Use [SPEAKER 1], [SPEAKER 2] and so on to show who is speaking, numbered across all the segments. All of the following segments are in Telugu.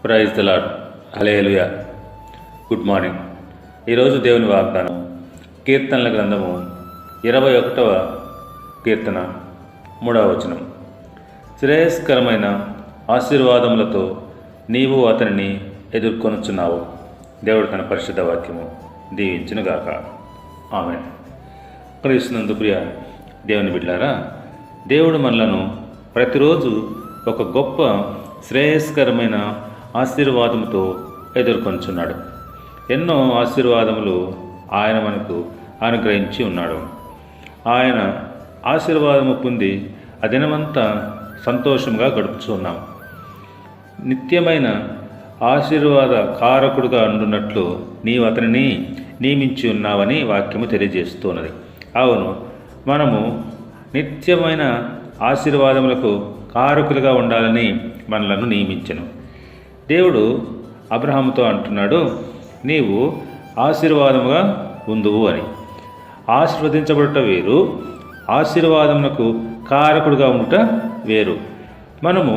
[SPEAKER 1] Praise the Lord. Hallelujah. Good morning. ఈరోజు దేవుని వాగ్దానం కీర్తనల గ్రంథము 21వ కీర్తన 3వ వచనం. శ్రేయస్కరమైన ఆశీర్వాదములతో నీవు అతనిని ఎదుర్కొనుచున్నావు. దేవుడు తన పరిశుద్ధ వాక్యము దీవించునుగాక. ఆమేన్. క్రీస్తునందు ప్రియ దేవుని బిడ్డలారా, దేవుడు మనలను ప్రతిరోజు ఒక గొప్ప శ్రేయస్కరమైన ఆశీర్వాదముతో ఎదుర్కొంచున్నాడు. ఎన్నో ఆశీర్వాదములు ఆయన మనకు అనుగ్రహించి ఉన్నాడు. ఆయన ఆశీర్వాదము పొంది ఆ దినమంతా సంతోషంగా గడుపుచున్నాం. నిత్యమైన ఆశీర్వాద కారకుడుగా ఉండున్నట్లు నీవు అతనిని నియమించి ఉన్నావని వాక్యము తెలియజేస్తున్నది. అవును, మనము నిత్యమైన ఆశీర్వాదములకు కారకులుగా ఉండాలని మనలను నియమించెను. దేవుడు అబ్రహాముతో అంటున్నాడు, నీవు ఆశీర్వాదముగా ఉందువు అని. ఆశీర్వదించబడుట వేరు, ఆశీర్వాదమునకు కారకుడుగా ఉండుట వేరు. మనము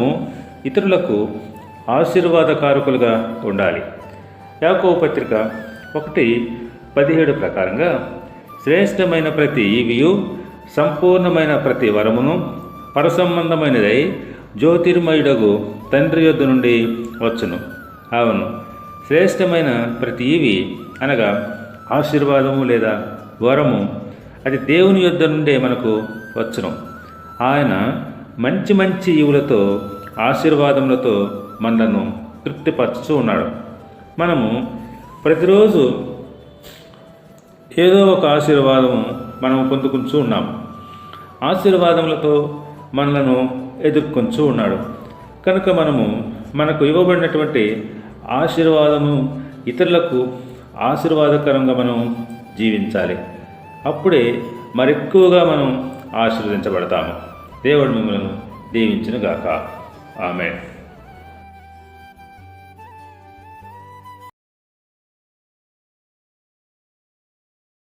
[SPEAKER 1] ఇతరులకు ఆశీర్వాద కారకులుగా ఉండాలి. యాకోబు పత్రిక 1:17 ప్రకారంగా శ్రేష్టమైన ప్రతి ఈవియు సంపూర్ణమైన ప్రతి వరమును పరసంబంధమైనదై జ్యోతిర్మయుడగు తండ్రి యొద్ద నుండి వచ్చును. అవును, శ్రేష్టమైన ప్రతి ఈవి అనగా ఆశీర్వాదము లేదా వరము అది దేవుని యొద్ద నుండే మనకు వచ్చును. ఆయన మంచి మంచి ఈవులతో ఆశీర్వాదములతో మనలను తృప్తిపరచుతూ ఉన్నాడు. మనము ప్రతిరోజు ఏదో ఒక ఆశీర్వాదము మనము పొందుకుంటూ ఉన్నాము. ఆశీర్వాదములతో మనలను ఎదుర్కొంటూ ఉన్నాడు. కనుక మనకు ఇవ్వబడినటువంటి ఆశీర్వాదము ఇతరులకు ఆశీర్వాదకరంగా మనం జీవించాలి. అప్పుడే మరెక్కువగా మనం ఆశీర్వదించబడతాము. దేవుడు మిమ్మల్ని దీవించునుగాక. ఆమేన్.